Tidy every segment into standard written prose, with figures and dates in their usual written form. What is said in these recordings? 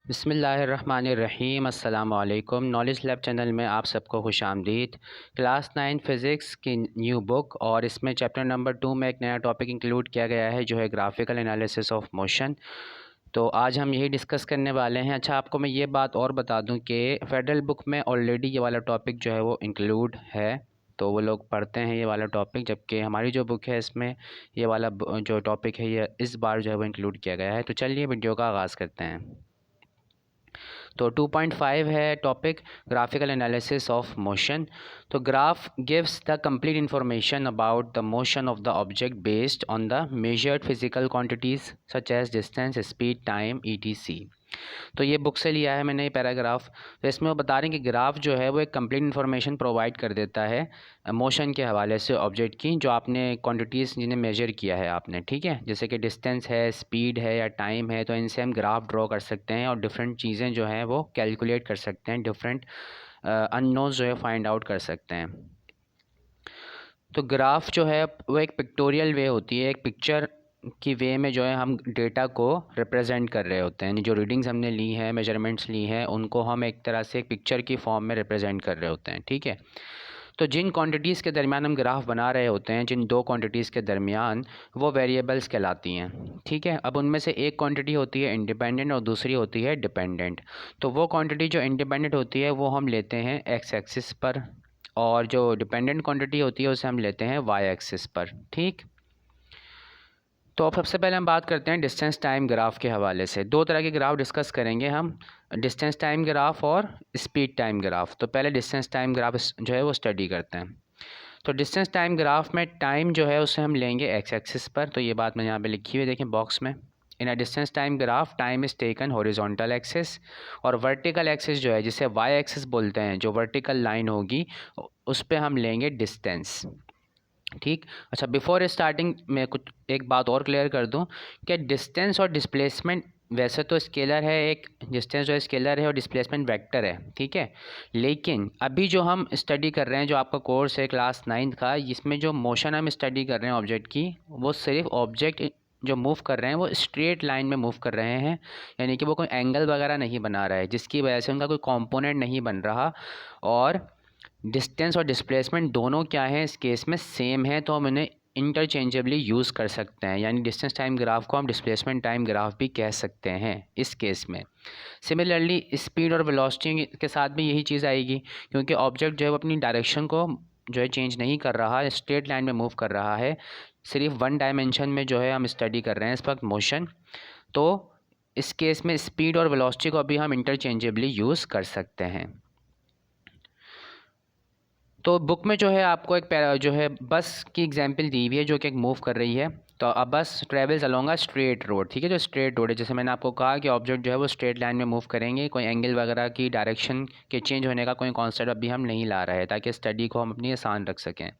बिस्मिल्लाहिर्रहमानिर्रहीम अस्सलाम वालेकुम। नॉलेज लैब चैनल में आप सबको खुश आमदीद। क्लास 9 फ़िज़िक्स की न्यू बुक और इसमें चैप्टर नंबर 2 में एक नया टॉपिक इंक्लूड किया गया है जो है ग्राफिकल एनालिसिस ऑफ मोशन। तो आज हम यही डिस्कस करने वाले हैं। अच्छा, आपको मैं ये बात और बता दूं कि फ़ेडरल बुक में ऑलरेडी ये वाला टॉपिक जो है वो इंक्लूड है, तो वो लोग पढ़ते हैं ये वाला टॉपिक, जबकि हमारी जो बुक है इसमें ये वाला जो टॉपिक है ये इस बार जो है वो इंक्लूड किया गया है। तो चलिए वीडियो का आगाज़ करते हैं। तो 2.5 है topic graphical analysis of motion. तो graph gives the complete information about the motion of the object based on the measured physical quantities such as distance, speed, time, ETC. तो ये बुक से लिया है मैंने ये पैराग्राफ। तो इसमें वो बता रहे हैं कि ग्राफ जो है वो एक कंप्लीट इन्फॉर्मेशन प्रोवाइड कर देता है मोशन के हवाले से ऑब्जेक्ट की, जो आपने क्वांटिटीज़ जिन्हें मेजर किया है आपने, ठीक है, जैसे कि डिस्टेंस है, स्पीड है या टाइम है। तो इनसे हम ग्राफ ड्रॉ कर सकते हैं और डिफरेंट चीज़ें जो हैं वो कैलकुलेट कर सकते हैं, डिफरेंट अननोन्स जो है फाइंड आउट कर सकते हैं। तो ग्राफ जो है वो एक पिक्टोरियल वे होती है, एक पिक्चर की वे में जो है हम डेटा को रिप्रेजेंट कर रहे होते हैं, यानी जो रीडिंग्स हमने ली हैं, मेजरमेंट्स ली हैं, उनको हम एक तरह से एक पिक्चर की फॉर्म में रिप्रेजेंट कर रहे होते हैं, ठीक है। तो जिन क्वांटिटीज़ के दरमियान हम ग्राफ बना रहे होते हैं, जिन दो क्वांटिटीज़ के दरमियान, वो वेरिएबल्स कहलाती हैं, ठीक है। अब उनमें से एक क्वांटिटी होती है इंडिपेंडेंट और दूसरी होती है डिपेंडेंट। तो वो क्वांटिटी जो इंडिपेंडेंट होती है वो हम लेते हैं एक्स एक्सिस पर, और जो डिपेंडेंट क्वांटिटी होती है उसे हम लेते हैं वाई एक्सिस पर, ठीक। तो अब सबसे पहले हम बात करते हैं डिस्टेंस टाइम ग्राफ के हवाले से। दो तरह के ग्राफ डिस्कस करेंगे हम, डिस्टेंस टाइम ग्राफ और स्पीड टाइम ग्राफ। तो पहले डिस्टेंस टाइम ग्राफ जो है वो स्टडी करते हैं। तो डिस्टेंस टाइम ग्राफ में टाइम जो है उसे हम लेंगे एक्स एक्सिस पर। तो ये बात मैंने यहाँ पे लिखी हुई देखें बॉक्स में। In a distance time graph time is taken horizontal axis, और वर्टिकल एक्सिस जो है जिसे वाई एक्सिस बोलते हैं, जो वर्टिकल लाइन होगी उस पर हम लेंगे डिस्टेंस, ठीक। अच्छा, बिफोर स्टार्टिंग मैं कुछ एक बात और क्लियर कर दूं कि डिस्टेंस और डिस्प्लेसमेंट वैसे तो स्केलर है, एक डिस्टेंस जो है स्केलर है और डिस्प्लेसमेंट वेक्टर है, ठीक है। लेकिन अभी जो हम स्टडी कर रहे हैं, जो आपका कोर्स है क्लास 9 का, इसमें जो मोशन हम स्टडी कर रहे हैं ऑब्जेक्ट की, वो सिर्फ ऑब्जेक्ट जो मूव कर रहे हैं वो स्ट्रेट लाइन में मूव कर रहे हैं, यानी कि वो कोई एंगल वगैरह नहीं बना रहा है, जिसकी वजह से उनका कोई कंपोनेंट नहीं बन रहा। और डिस्टेंस और डिस्प्लेसमेंट दोनों क्या है इस केस में, सेम है, तो हम इन्हें इंटरचेंजेबली यूज़ कर सकते हैं, यानी डिस्टेंस टाइम ग्राफ को हम डिस्प्लेसमेंट टाइम ग्राफ भी कह सकते हैं इस केस में। सिमिलरली स्पीड और वेलोसिटी के साथ भी यही चीज़ आएगी, क्योंकि ऑब्जेक्ट जो है वो अपनी डायरेक्शन को जो है चेंज नहीं कर रहा, स्ट्रेट लाइन में मूव कर रहा है, सिर्फ वन डायमेंशन में जो है हम स्टडी कर रहे हैं इस वक्त मोशन। तो इस केस में स्पीड और वेलोसिटी को भी हम इंटरचेंजेबली यूज़ कर सकते हैं। तो बुक में जो है आपको एक जो है बस की एग्जांपल दी हुई है जो कि एक मूव कर रही है। तो अब bus travels along a straight road, ठीक है, जो स्ट्रेट रोड है, जैसे मैंने आपको कहा कि ऑब्जेक्ट जो है वो स्ट्रेट लाइन में मूव करेंगे, कोई एंगल वगैरह की डायरेक्शन के चेंज होने का कोई कॉन्सेप्ट अभी हम नहीं ला रहे हैं, ताकि स्टडी को हम अपनी आसान रख सकें।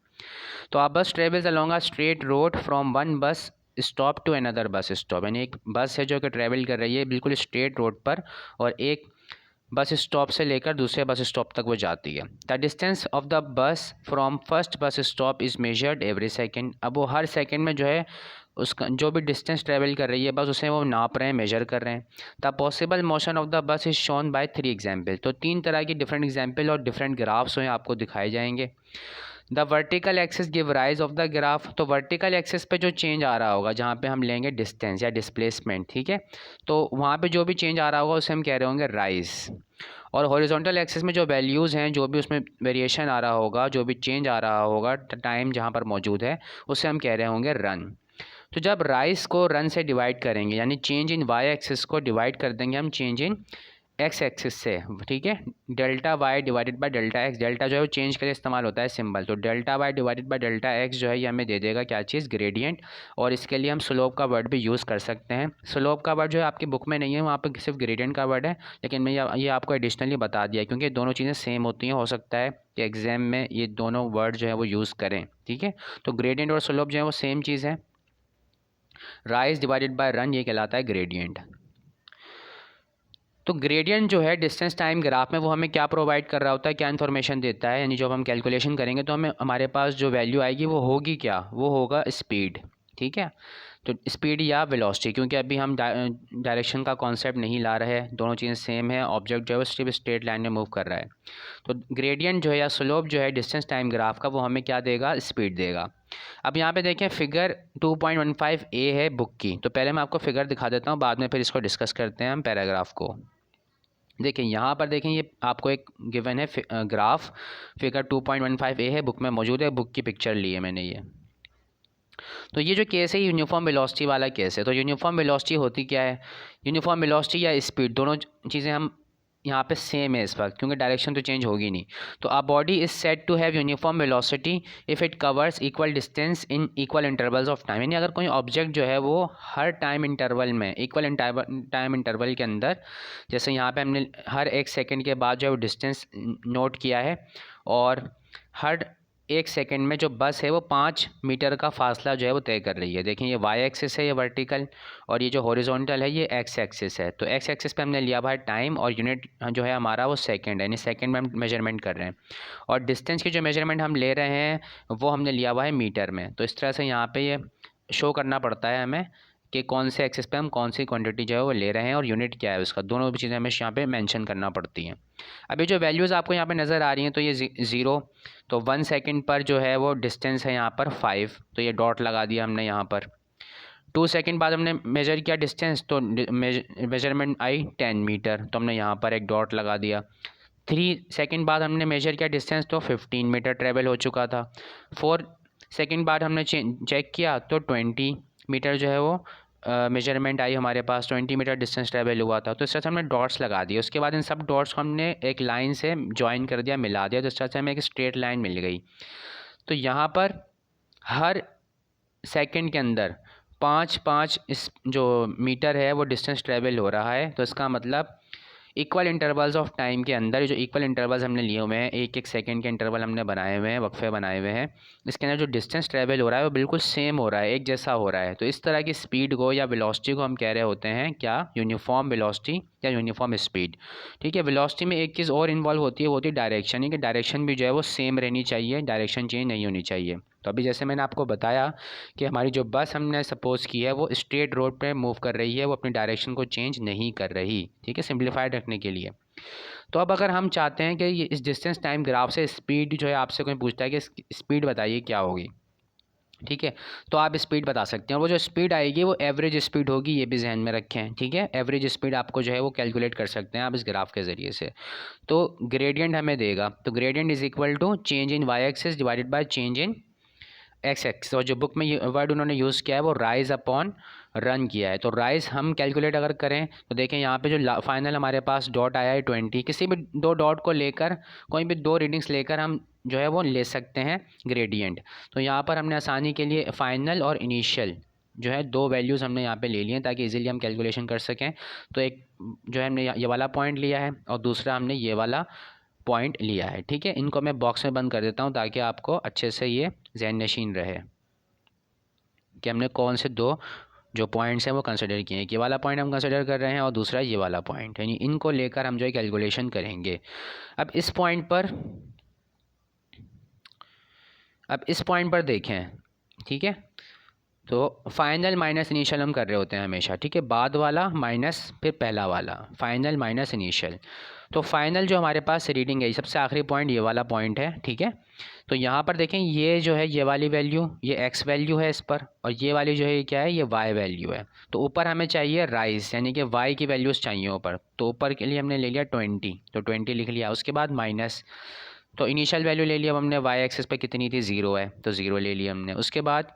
तो अब bus travels along a straight road from one bus stop to another bus stop, यानी एक बस है जो कि ट्रेवल कर रही है बिल्कुल स्ट्रेट रोड पर, और एक बस स्टॉप से लेकर दूसरे बस स्टॉप तक वो जाती है। The distance of the bus from first bus stop is measured every second. अब वो हर सेकेंड में जो है उसका जो भी डिस्टेंस ट्रेवल कर रही है बस उसे वो नाप रहे हैं, मेजर कर रहे हैं। The possible motion of the bus is shown by 3 example. तो 3 तरह की डिफरेंट एग्जाम्पल और डिफरेंट ग्राफ्स हैं आपको दिखाए जाएंगे। The vertical axis give rise of the graph. तो वर्टिकल एक्सिस पे जो चेंज आ रहा होगा, जहाँ पे हम लेंगे डिस्टेंस या डिस्प्लेसमेंट, ठीक है, तो वहाँ पे जो भी चेंज आ रहा होगा उसे हम कह रहे होंगे राइज। और हॉरिजॉन्टल एक्सिस में जो वैल्यूज़ हैं, जो भी उसमें वेरिएशन आ रहा होगा, जो भी चेंज आ रहा होगा टाइम जहाँ पर मौजूद है, उसे हम कह रहे होंगे रन। तो जब राइज को रन से डिवाइड करेंगे, यानी चेंज इन वाई एक्सिस को डिवाइड कर देंगे हम चेंज इन एक्स एक्सिस से, ठीक है, delta Y divided by delta X. Delta जो है वो चेंज के लिए इस्तेमाल होता है सिंबल, तो delta Y divided by delta X जो है ये हमें दे देगा क्या चीज़, ग्रेडियंट। और इसके लिए हम स्लोप का वर्ड भी यूज़ कर सकते हैं। स्लोप का वर्ड जो है आपकी बुक में नहीं है, वहाँ पर सिर्फ ग्रेडियंट का वर्ड है, लेकिन मैं ये आपको एडिशनली बता दिया, क्योंकि दोनों चीज़ें सेम होती हैं, हो सकता है कि एग्जाम में ये दोनों वर्ड जो है वो यूज़ करें, ठीक है। तो ग्रेडियंट और स्लोप जो है वो सेम चीज़ है। राइज डिवाइडेड बाय रन ये कहलाता है ग्रेडियंट। तो ग्रेडियंट जो है डिस्टेंस टाइम ग्राफ में वो हमें क्या प्रोवाइड कर रहा होता है, क्या इन्फॉर्मेशन देता है, यानी जब हम कैलकुलेशन करेंगे तो हमें हमारे पास जो वैल्यू आएगी वो होगी क्या, वो होगा स्पीड, ठीक है। तो स्पीड या वेलोसिटी, क्योंकि अभी हम डायरेक्शन का कॉन्सेप्ट नहीं ला रहे हैं, दोनों चीज़ें सेम है। ऑब्जेक्ट जो है वो सिर्फ स्ट्रेट लाइन में मूव कर रहा है। तो ग्रेडियंट जो है या स्लोप जो है डिस्टेंस टाइम ग्राफ का, वो हमें क्या देगा, स्पीड देगा। अब यहाँ पे देखें फिगर 2.15 है बुक की। तो पहले मैं आपको फिगर दिखा देता हूँ, बाद में फिर इसको डिस्कस करते हैं हम पैराग्राफ को। देखिए यहाँ पर देखें, ये आपको एक गिवन है ग्राफ, फिगर 2.15 है, बुक में मौजूद है, बुक की पिक्चर ली है मैंने ये। तो ये जो केस है यूनिफॉर्म वेलोसिटी वाला केस है। तो यूनिफॉर्म वेलोसिटी होती क्या है, यूनिफॉर्म वेलोसिटी या स्पीड, दोनों चीज़ें हम यहाँ पे सेम है इस वक्त, क्योंकि डायरेक्शन तो चेंज होगी नहीं। तो a body is said to have uniform velocity if it covers equal distance in equal intervals of time. यानी अगर कोई ऑब्जेक्ट जो है वो हर टाइम इंटरवल में, इक्वल टाइम इंटरवल के अंदर, जैसे यहाँ पे हमने हर 1 सेकेंड के बाद जो है वो डिस्टेंस नोट किया है, और हर 1 सेकेंड में जो बस है वो 5 मीटर का फासला जो है वो तय कर रही है। देखिए ये वाई एक्सिस है, ये वर्टिकल, और ये जो हॉरिजॉन्टल है ये एक्स एक्सिस है। तो एक्स एक्सिस पे हमने लिया हुआ है टाइम, और यूनिट जो है हमारा वो सेकंड है, यानी सेकंड में हम मेजरमेंट कर रहे हैं। और डिस्टेंस की जो मेजरमेंट हम ले रहे हैं वो हमने लिया हुआ है मीटर में। तो इस तरह से यहाँ पे ये शो करना पड़ता है हमें कि कौन से एक्सिस पे हम कौन सी क्वांटिटी जो है वो ले रहे हैं और यूनिट क्या है उसका, दोनों भी चीज़ें हमें यहाँ पे मेंशन करना पड़ती हैं। अभी जो वैल्यूज़ आपको यहाँ पे नज़र आ रही हैं, तो ये 0, तो 1 सेकंड पर जो है वो डिस्टेंस है यहाँ पर 5, तो ये डॉट लगा दिया हमने यहाँ पर। 2 सेकंड बाद हमने मेजर किया डिस्टेंस, तो मेजरमेंट आई 10 मीटर, तो हमने यहाँ पर एक डॉट लगा दिया। 3 सेकंड बाद हमने मेजर किया डिस्टेंस, तो 15 मीटर ट्रेवल हो चुका था। 4 सेकंड बाद हमने चेक किया, तो 20 मीटर जो है वो मेजरमेंट आई हमारे पास, 20 मीटर डिस्टेंस ट्रेवल हुआ था। तो इस तरह से हमने डॉट्स लगा दिए। उसके बाद इन सब डॉट्स को हमने एक लाइन से ज्वाइन कर दिया, मिला दिया, तो इस तरह से हमें एक स्ट्रेट लाइन मिल गई। तो यहाँ पर हर सेकंड के अंदर 5-5 इस जो मीटर है वो डिस्टेंस ट्रेवल हो रहा है। तो इसका मतलब इक्वल इंटरवल्स ऑफ टाइम के अंदर, जो इक्वल इंटरवल्स हमने लिए हुए हैं, 1-1 सेकंड के इंटरवल हमने बनाए हुए हैं, वक्फे बनाए हुए हैं, इसके अंदर जो डिस्टेंस ट्रेवल हो रहा है वो बिल्कुल सेम हो रहा है, एक जैसा हो रहा है। तो इस तरह की स्पीड को या वेलोसिटी को हम कह रहे होते हैं क्या, यूनिफॉर्म वेलोसिटी या यूनिफॉर्म स्पीड। ठीक है। वेलोसिटी में एक चीज़ और इन्वॉल्व होती है, वो होती है डायरेक्शन, यानी कि डायरेक्शन भी जो है वो सेम रहनी चाहिए, डायरेक्शन चेंज नहीं होनी चाहिए। तो अभी जैसे मैंने आपको बताया कि हमारी जो बस हमने सपोज़ की है वो स्ट्रेट रोड पे मूव कर रही है, वो अपनी डायरेक्शन को चेंज नहीं कर रही। ठीक है, सिंप्लीफाइड रखने के लिए। तो अब अगर हम चाहते हैं कि ये इस डिस्टेंस टाइम ग्राफ से स्पीड जो है, आपसे कोई पूछता है कि स्पीड बताइए क्या होगी, ठीक है, तो आप स्पीड बता सकते हैं। वो जो स्पीड आएगी वो एवरेज स्पीड होगी, ये भी जहन में रखें। ठीक है, एवरेज स्पीड आपको जो है वो कैलकुलेट कर सकते हैं आप इस ग्राफ के ज़रिए से। तो ग्रेडियंट हमें देगा, तो gradient is equal to change in Y axis divided by change in X X. और जो बुक में ये वर्ड उन्होंने यूज़ किया है वो राइज अपॉन रन किया है। तो राइज हम कैलकुलेट अगर करें तो देखें यहाँ पे जो फाइनल हमारे पास डॉट आया है 20, किसी भी 2 डॉट को लेकर, कोई भी 2 रीडिंग्स लेकर हम जो है वो ले सकते हैं ग्रेडियंट। तो यहाँ पर हमने आसानी के लिए फाइनल और इनिशियल जो है 2 वैल्यूज़ हमने यहाँ पे ले लिए हैं ताकि इजीली हम कैलकुलेशन कर सकें। तो एक जो है हमने ये वाला पॉइंट लिया है और दूसरा हमने ये वाला पॉइंट लिया है। ठीक है, इनको मैं बॉक्स में बंद कर देता हूँ ताकि आपको अच्छे से ये ज़हन नशीन रहे कि हमने कौन से 2 जो पॉइंट्स हैं वो कंसिडर किए हैं। ये वाला पॉइंट हम कंसिडर कर रहे हैं और दूसरा ये वाला पॉइंट, यानी इनको लेकर हम जो है कैलकुलेशन करेंगे। अब इस पॉइंट पर देखें, ठीक है, तो फाइनल माइनस इनिशियल हम कर रहे होते हैं हमेशा। ठीक है, बाद वाला माइनस फिर पहला वाला, फाइनल माइनस इनिशियल। तो फाइनल जो हमारे पास रीडिंग है, सबसे आखिरी पॉइंट ये वाला पॉइंट है। ठीक है, तो यहाँ पर देखें ये जो है ये वाली वैल्यू, ये एक्स वैल्यू है इस पर, और ये वाली जो है ये क्या है, ये वाई वैल्यू है। तो ऊपर हमें चाहिए राइज, यानी कि वाई की वैल्यूज़ चाहिए ऊपर। तो ऊपर के लिए हमने ले लिया 20, तो 20 लिख लिया। उसके बाद माइनस, तो इनिशियल वैल्यू ले लिया हमने, वाई एक्सिस पर कितनी थी, 0 है, तो 0 ले लिया हमने। उसके बाद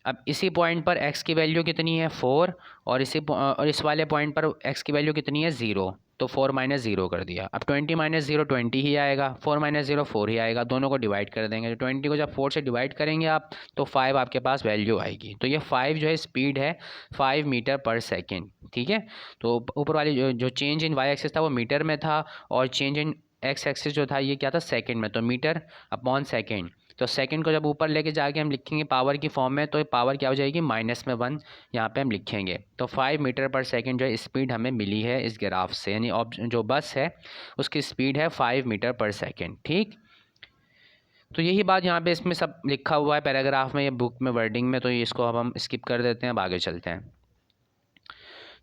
अब इसी पॉइंट पर x की वैल्यू कितनी है, 4, और इस वाले पॉइंट पर x की वैल्यू कितनी है, 0, तो 4 माइनस 0 कर दिया। अब 20 माइनस 0 20 ही आएगा, 4 माइनस 0 4 ही आएगा, दोनों को डिवाइड कर देंगे। तो 20 को जब 4 से डिवाइड करेंगे आप, तो 5 आपके पास वैल्यू आएगी। तो ये 5 जो है स्पीड है 5 मीटर पर सेकेंड। ठीक है, तो ऊपर वाली जो चेंज इन वाई एक्सिस था वो मीटर में था, और चेंज इन एक्स एक्सिस जो था ये क्या था, सेकेंड में, तो मीटर अपॉन सेकेंड। तो सेकंड को जब ऊपर लेके जाके हम लिखेंगे पावर की फॉर्म में, तो पावर क्या हो जाएगी, -1 यहाँ पे हम लिखेंगे। तो 5 मीटर पर सेकंड जो है स्पीड हमें मिली है इस ग्राफ से, यानी जो बस है उसकी स्पीड है 5 मीटर पर सेकंड। ठीक, तो यही बात यहाँ पे इसमें सब लिखा हुआ है पैराग्राफ में, ये बुक में वर्डिंग में, तो ये इसको अब हम स्किप कर देते हैं, अब आगे चलते हैं।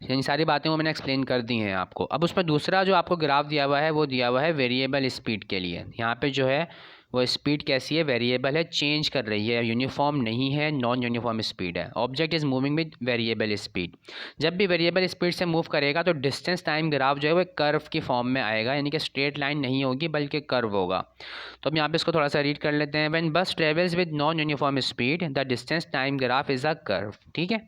इन सारी बातें वो मैंने एक्सप्लेन कर दी हैं आपको। अब उसमें दूसरा जो आपको ग्राफ दिया हुआ है वो दिया हुआ है वेरिएबल स्पीड के लिए। यहाँ पे जो है वो स्पीड कैसी है, वेरिएबल है, चेंज कर रही है, यूनिफॉर्म नहीं है, नॉन यूनिफॉर्म स्पीड है। Object is moving with variable speed. जब भी वेरिएबल स्पीड से मूव करेगा तो डिस्टेंस टाइम ग्राफ जो है वो एक कर्व की फॉर्म में आएगा, यानी कि स्ट्रेट लाइन नहीं होगी बल्कि कर्व होगा। तो हम यहाँ पे इसको थोड़ा सा रीड कर लेते हैं। व्हेन बस travels with non uniform speed the distance time graph is a curve. ठीक है,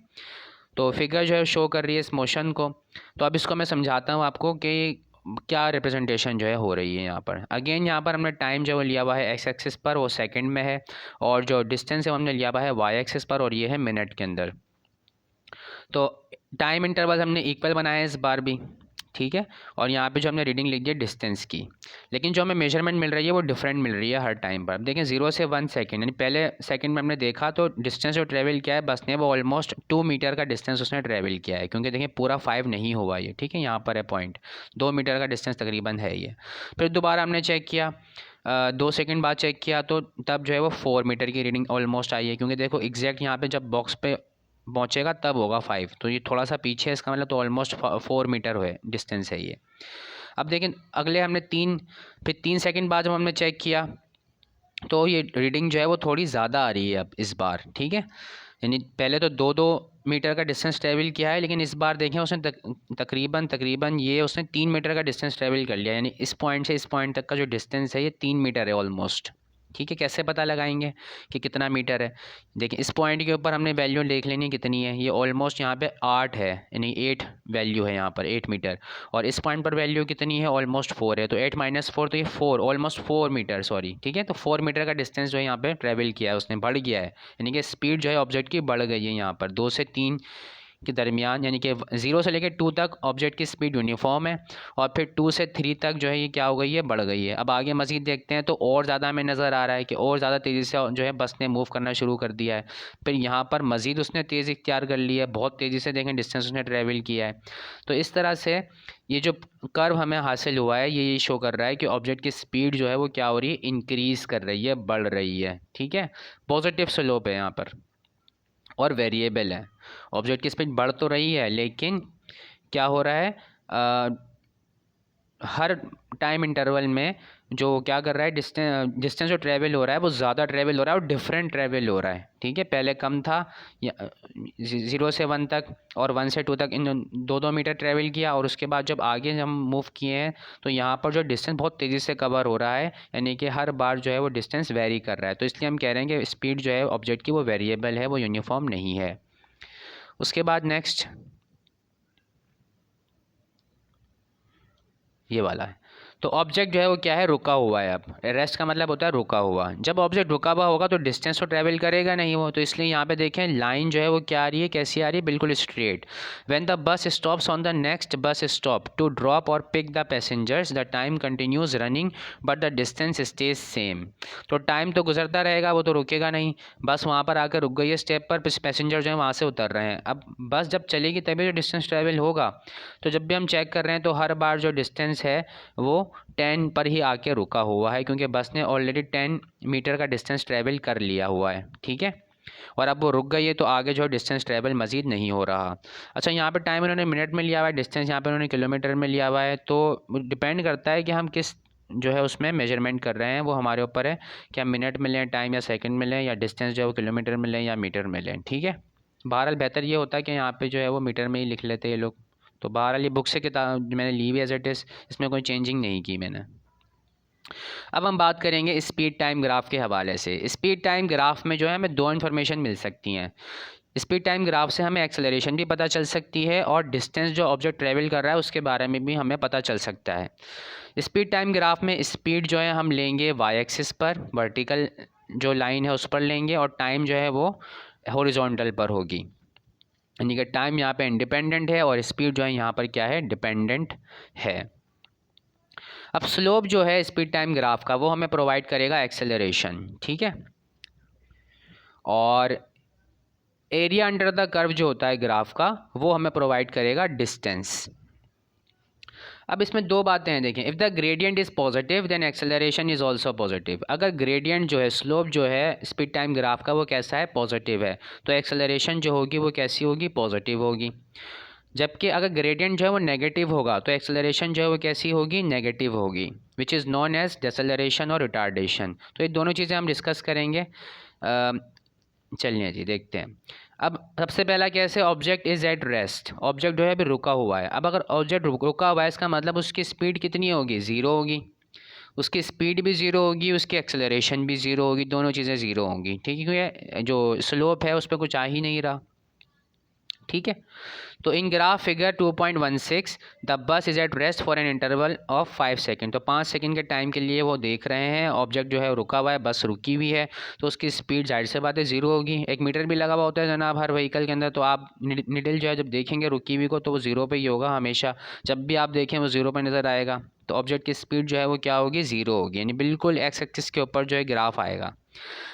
तो फिगर जो है शो कर रही है इस मोशन को। तो अब इसको मैं समझाता हूँ आपको कि क्या रिप्रेजेंटेशन जो है हो रही है यहाँ पर। अगेन यहाँ पर हमने टाइम जो लिया हुआ है एक्स एक्सिस पर, वो सेकंड में है, और जो डिस्टेंस है हमने लिया हुआ है वाई एक्सिस पर, और ये है मिनट के अंदर। तो टाइम इंटरवल हमने इक्वल बनाया है इस बार भी, ठीक है। और यहाँ पे जो हमने रीडिंग लिख दी है डिस्टेंस की, लेकिन जो हमें मेजरमेंट मिल रही है वो डिफरेंट मिल रही है हर टाइम पर। अब देखें 0 से 1 सेकेंड, यानी पहले सेकंड में हमने देखा तो डिस्टेंस जो ट्रैवल किया है बस ने वो ऑलमोस्ट 2 मीटर का डिस्टेंस उसने ट्रैवल किया है, क्योंकि देखिए पूरा 5 नहीं हुआ ये, ठीक है, यहाँ पर है पॉइंट, 2 मीटर का डिस्टेंस तकरीबन है ये। फिर दोबारा हमने चेक किया, 2 सेकंड बाद चेक किया तो तब जो है वो 4 मीटर की रीडिंग ऑलमोस्ट आई है, क्योंकि देखो एग्जैक्ट यहाँ पे जब बॉक्स पे पहुँचेगा तब होगा 5, तो ये थोड़ा सा पीछे है, इसका मतलब तो ऑलमोस्ट 4 मीटर है डिस्टेंस है ये। अब देखें अगले हमने फिर 3 सेकंड बाद जब हमने चेक किया तो ये रीडिंग जो है वो थोड़ी ज़्यादा आ रही है अब इस बार, ठीक है। यानी पहले तो 2-2 मीटर का डिस्टेंस ट्रैवल किया है, लेकिन इस बार देखें उसने तकरीबन ये उसने 3 मीटर का डिस्टेंस ट्रैवल कर लिया, यानी इस पॉइंट से इस पॉइंट तक का जो डिस्टेंस है ये 3 मीटर है ऑलमोस्ट, ठीक है। कैसे पता लगाएंगे कि कितना मीटर है, देखिए इस पॉइंट के ऊपर हमने वैल्यू देख लेनी है कितनी है, ये ऑलमोस्ट यहाँ पे 8 है, यानी 8 वैल्यू है यहाँ पर 8 मीटर, और इस पॉइंट पर वैल्यू कितनी है ऑलमोस्ट 4 है, तो 8 - 4 तो ये 4 ऑलमोस्ट 4 मीटर, सॉरी, ठीक है। तो 4 मीटर का डिस्टेंस जो है यहाँ पे ट्रैवल किया है उसने, बढ़ गया है, यानी कि स्पीड जो है ऑब्जेक्ट की बढ़ गई है यहाँ पर 2 से 3 के दरमियान, यानी कि 0 से लेकर 2 तक ऑब्जेक्ट की स्पीड यूनिफॉर्म है, और फिर 2 से 3 तक जो है ये क्या हो गई है, बढ़ गई है। अब आगे मज़ीद देखते हैं तो और ज़्यादा हमें नज़र आ रहा है कि और ज़्यादा तेज़ी से जो है बस ने मूव करना शुरू कर दिया है। फिर यहाँ पर मज़ीद उसने तेज़ इख्तियार कर लिया है, बहुत तेज़ी से देखें डिस्टेंस उसने ट्रैवल किया है। तो इस तरह से ये जो कर्व हमें हासिल हुआ है ये शो कर रहा है कि ऑब्जेक्ट की स्पीड जो है वो क्या हो रही है, इंक्रीज़ कर रही है, बढ़ रही है, ठीक है। पॉजिटिव स्लोप है यहाँ पर और वेरिएबल है। ऑब्जेक्ट की स्पीड बढ़ तो रही है, लेकिन क्या हो रहा है, हर टाइम इंटरवल में जो क्या कर रहा है, डिस्टेंस जो ट्रैवल हो रहा है वो ज़्यादा ट्रैवल हो रहा है और डिफरेंट ट्रैवल हो रहा है, ठीक है। पहले कम था 0 से 1 तक और 1 से 2 तक इन 2-2 मीटर ट्रैवल किया, और उसके बाद जब आगे हम मूव किए हैं तो यहाँ पर जो डिस्टेंस बहुत तेज़ी से कवर हो रहा है, यानी कि हर बार जो है वो डिस्टेंस वेरी कर रहा है। तो इसलिए हम कह रहे हैं कि स्पीड जो है ऑब्जेक्ट की वो वेरिएबल है, वो यूनिफॉर्म नहीं है। उसके बाद नेक्स्ट ये वाला है, तो ऑब्जेक्ट जो है वो क्या है, रुका हुआ है। अब रेस्ट का मतलब होता है रुका हुआ। जब ऑब्जेक्ट रुका हुआ होगा तो डिस्टेंस तो ट्रैवल करेगा नहीं वो, तो इसलिए यहाँ पे देखें लाइन जो है वो क्या आ रही है, कैसी आ रही है, बिल्कुल straight. When the bus stops on the next bus stop to drop और pick the passengers the time continues running but the distance stays same. तो टाइम तो गुजरता रहेगा, वो तो रुकेगा नहीं, बस वहाँ पर आकर रुक गई है स्टेप पर, पैसेंजर जो है वहाँ से उतर रहे हैं। अब बस जब चलेगी तभी जो डिस्टेंस ट्रैवल होगा, तो जब भी हम चेक कर रहे हैं तो हर बार जो डिस्टेंस है वो 10 पर ही आके रुका हुआ है, क्योंकि बस ने ऑलरेडी 10 मीटर का डिस्टेंस ट्रैवल कर लिया हुआ है, ठीक है। और अब वो रुक गई है तो आगे जो डिस्टेंस ट्रैवल मज़ीद नहीं हो रहा। अच्छा, यहाँ पे टाइम इन्होंने मिनट में लिया हुआ है, डिस्टेंस यहाँ पे उन्होंने किलोमीटर में लिया हुआ है, तो डिपेंड करता है कि हम किस जो है उसमें मेजरमेंट कर रहे हैं, वो हमारे ऊपर है कि हम मिनट में लें टाइम, या सेकंड में लें, या डिस्टेंस जो है वो किलोमीटर में लें या मीटर में लें, ठीक है। बहरहाल बेहतर ये होता है कि यहाँ पे जो है वो मीटर में ही लिख लेते हैं ये लोग। तो बहरहाल ये बुक से किताब मैंने ली हुई एज इट इज़, इसमें कोई चेंजिंग नहीं की मैंने। अब हम बात करेंगे स्पीड टाइम ग्राफ के हवाले से। स्पीड टाइम ग्राफ में जो है हमें 2 इन्फॉर्मेशन मिल सकती हैं। स्पीड टाइम ग्राफ से हमें एक्सेलरेशन भी पता चल सकती है, और डिस्टेंस जो ऑब्जेक्ट ट्रैवल कर रहा है उसके बारे में भी हमें पता चल सकता है। स्पीड टाइम ग्राफ में स्पीड जो है हम लेंगे वाई एक्सिस पर, वर्टिकल जो लाइन है उस पर लेंगे, और टाइम जो है वो हॉरिजॉन्टल पर होगी, यानी कि टाइम यहाँ पे इंडिपेंडेंट है और स्पीड जो है यहाँ पर क्या है, डिपेंडेंट है। अब स्लोप जो है स्पीड टाइम ग्राफ का वो हमें प्रोवाइड करेगा एक्सेलरेशन, ठीक है। और एरिया अंडर द कर्व जो होता है ग्राफ का वो हमें प्रोवाइड करेगा डिस्टेंस। अब इसमें दो बातें हैं, देखें, if the gradient is positive then acceleration is also positive. अगर ग्रेडियंट जो है, स्लोप जो है स्पीड टाइम ग्राफ का, वो कैसा है, पॉजिटिव है, तो एक्सेलरेशन जो होगी वो कैसी होगी, पॉजिटिव होगी। जबकि अगर ग्रेडियंट जो है वो नेगेटिव होगा तो एक्सेलरेशन जो है वो कैसी होगी, नेगेटिव होगी, विच इज़ नॉन एज डेसेलरेशन और रिटार्डेशन। तो ये दोनों चीज़ें हम डिस्कस करेंगे। चलिए जी देखते हैं। अब सबसे पहला कैसे, object is at rest, object जो है अभी रुका हुआ है। अब अगर ऑब्जेक्ट रुका हुआ है इसका मतलब उसकी स्पीड कितनी होगी, ज़ीरो होगी, उसकी स्पीड भी ज़ीरो होगी, उसकी एक्सेलरेशन भी ज़ीरो होगी, दोनों चीज़ें ज़ीरो होंगी, ठीक है, क्योंकि जो स्लोप है उस पर कुछ आ ही नहीं रहा, ठीक है। तो in graph figure 2.16 the bus is at rest for an interval of 5 second. तो 5 सेकेंड के टाइम के लिए वो देख रहे हैं, ऑब्जेक्ट जो है रुका हुआ है, बस रुकी हुई है, तो उसकी स्पीड जाहिर से बात है ज़ीरो होगी। एक मीटर भी लगा हुआ होता है जनाब हर व्हीकल के अंदर, तो आप निडल जो है जब देखेंगे रुकी हुई को तो वो ज़ीरो पे ही होगा हमेशा, जब भी आप देखें वो ज़ीरो पे नज़र आएगा। तो ऑब्जेक्ट की स्पीड जो है वो क्या होगी, ज़ीरो होगी, यानी बिल्कुल एक्स एक्सिस के ऊपर जो है ग्राफ आएगा।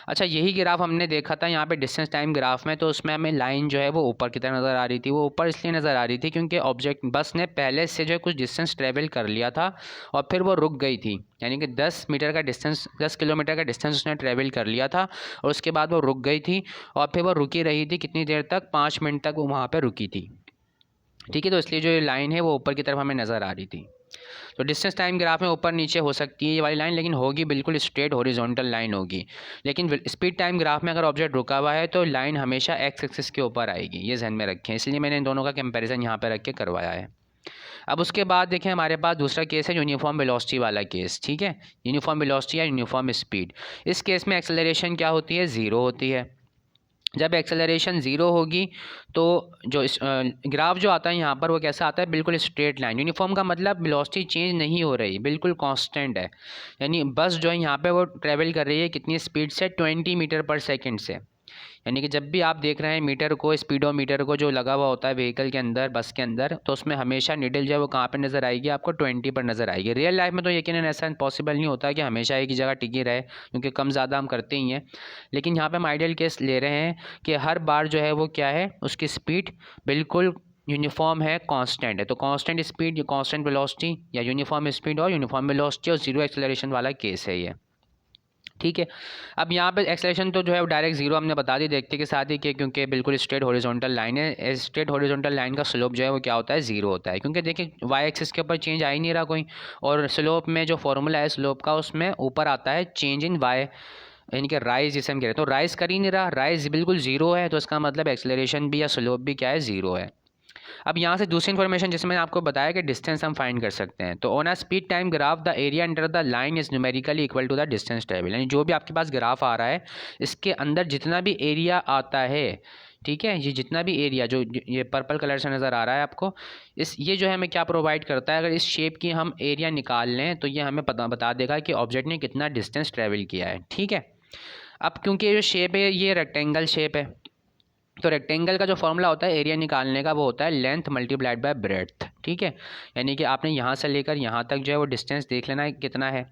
अच्छा, यही ग्राफ हमने देखा था यहाँ पे डिस्टेंस टाइम ग्राफ में, तो उसमें हमें लाइन जो है वो ऊपर की तरफ नज़र आ रही थी। वो ऊपर इसलिए नज़र आ रही थी क्योंकि ऑब्जेक्ट बस ने पहले से जो है कुछ डिस्टेंस ट्रेवल कर लिया था और फिर वो रुक गई थी, यानी कि 10 मीटर का डिस्टेंस, 10 किलोमीटर का डिस्टेंस उसने ट्रेवल कर लिया था और उसके बाद वो रुक गई थी और फिर वो रुकी रही थी कितनी देर तक, 5 मिनट तक वो वहाँ पर रुकी थी, ठीक है। तो इसलिए जो ये लाइन है वो ऊपर की तरफ हमें नज़र आ रही थी। तो डिस्टेंस टाइम ग्राफ में ऊपर नीचे हो सकती है ये वाली लाइन, लेकिन होगी बिल्कुल स्ट्रेट हॉरिजॉन्टल लाइन होगी। लेकिन स्पीड टाइम ग्राफ में अगर ऑब्जेक्ट रुका हुआ है तो लाइन हमेशा एक्स एक्सिस के ऊपर आएगी, ये ध्यान में रखें, इसलिए मैंने इन दोनों का कंपैरिजन यहाँ पर रख के करवाया है। अब उसके बाद देखें हमारे पास दूसरा केस है यूनिफॉर्म वेलोसिटी वाला केस, ठीक है, यूनिफॉर्म वेलोसिटी या यूनिफॉर्म स्पीड। इस केस में एक्सेलरेशन क्या होती है, ज़ीरो होती है। जब एक्सेलरेशन ज़ीरो होगी तो जो ग्राफ जो आता है यहाँ पर वो कैसा आता है, बिल्कुल स्ट्रेट लाइन। यूनिफॉर्म का मतलब वेलोसिटी चेंज नहीं हो रही, बिल्कुल कांस्टेंट है, यानी बस जो है यहाँ पे वो ट्रैवल कर रही है कितनी स्पीड से, 20 मीटर पर सेकंड से। यानी कि जब भी आप देख रहे हैं मीटर को, स्पीडोमीटर को जो लगा हुआ होता है व्हीकल के अंदर, बस के अंदर, तो उसमें हमेशा निडल जो है वो कहाँ पे नज़र आएगी, आपको 20 पर नज़र आएगी। रियल लाइफ में तो यकीनन ऐसा पॉसिबल नहीं होता कि हमेशा एक ही जगह टिकी रहे, क्योंकि कम ज़्यादा हम करते ही हैं। लेकिन यहाँ पर हम आइडियल केस ले रहे हैं कि हर बार जो है वो क्या है, उसकी स्पीड बिल्कुल यूनिफॉर्म है, कांस्टेंट है। तो कांस्टेंट स्पीड, कांस्टेंट वेलोसिटी या यूनिफॉर्म स्पीड और यूनिफॉर्म वेलोसिटी और ज़ीरो एक्सेलरेशन वाला केस है ये, ठीक है। अब यहाँ पे एक्सेलरेशन तो जो है वो डायरेक्ट ज़ीरो हमने बता दी देखते के साथ ही कि क्योंकि बिल्कुल स्ट्रेट हॉरिजॉन्टल लाइन है, स्ट्रेट हॉरिजॉन्टल लाइन का स्लोप जो है वो क्या होता है, ज़ीरो होता है, क्योंकि देखिए वाई एक्सिस के ऊपर चेंज आ ही नहीं रहा कोई, और स्लोप में जो फॉर्मूला है स्लोप का उसमें ऊपर आता है चेंज इन वाई, यानी कि राइज जिसे हम कह रहे हैं, तो राइज कर ही नहीं रहा, राइज बिल्कुल ज़ीरो है, तो इसका मतलब एक्सेलरेशन भी या स्लोप भी क्या है, ज़ीरो है। अब यहाँ से दूसरी इन्फॉर्मेशन जिसमें मैंने आपको बताया कि डिस्टेंस हम फाइंड कर सकते हैं, तो on a speed time graph the area under the line is numerically equal to the distance travel, यानी जो भी आपके पास ग्राफ आ रहा है इसके अंदर जितना भी एरिया आता है, ठीक है, ये जितना भी एरिया जो ये पर्पल कलर से नज़र आ रहा है आपको, ये जो है हमें क्या प्रोवाइड करता है, अगर इस शेप की हम एरिया निकाल लें तो ये हमें बता देगा कि ऑब्जेक्ट ने कितना डिस्टेंस ट्रेवल किया है, ठीक है। अब क्योंकि ये जो शेप है ये रेक्टेंगल शेप है, तो रेक्टेंगल का जो फॉर्मूला होता है एरिया निकालने का वो होता है लेंथ मल्टीप्लाइड बाय ब्रेड्थ, ठीक है। यानी कि आपने यहाँ से लेकर यहाँ तक जो है वो डिस्टेंस देख लेना है कितना है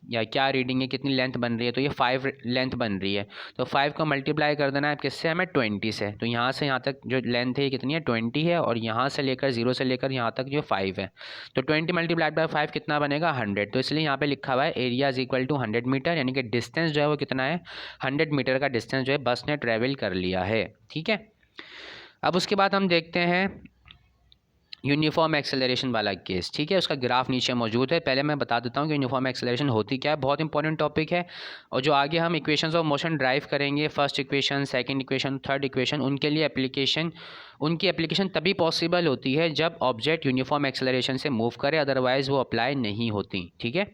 या क्या रीडिंग है, कितनी लेंथ बन रही है, तो ये 5 लेंथ बन रही है, तो 5 को मल्टीप्लाई कर देना है किससे, हमें 20 से। तो यहाँ से यहाँ तक जो लेंथ है कितनी है, 20 है, और यहाँ से लेकर 0 से लेकर यहाँ तक जो 5 है, तो 20 मल्टीप्लाइड बाय 5 कितना बनेगा, 100। तो इसलिए यहाँ पे लिखा हुआ है area is equal to 100 metre, यानी कि डिस्टेंस जो है वो कितना है, 100 मीटर का डिस्टेंस जो है बस ने ट्रेवल कर लिया है, ठीक है। अब उसके बाद हम देखते हैं यूनिफॉर्म एक्सेलरेशन वाला केस, ठीक है, उसका ग्राफ नीचे मौजूद है। पहले मैं बता देता हूँ कि यूनिफॉर्म एक्सेलरेशन होती क्या है, बहुत इंपॉर्टेंट टॉपिक है, और जो आगे हम इक्वेशंस ऑफ मोशन ड्राइव करेंगे, first equation, second equation, third equation, उनकी एप्लीकेशन तभी पॉसिबल होती है जब ऑब्जेक्ट यूनिफॉर्म एक्सेलरेशन से मूव करे, अदरवाइज वो अप्लाई नहीं होती, ठीक है।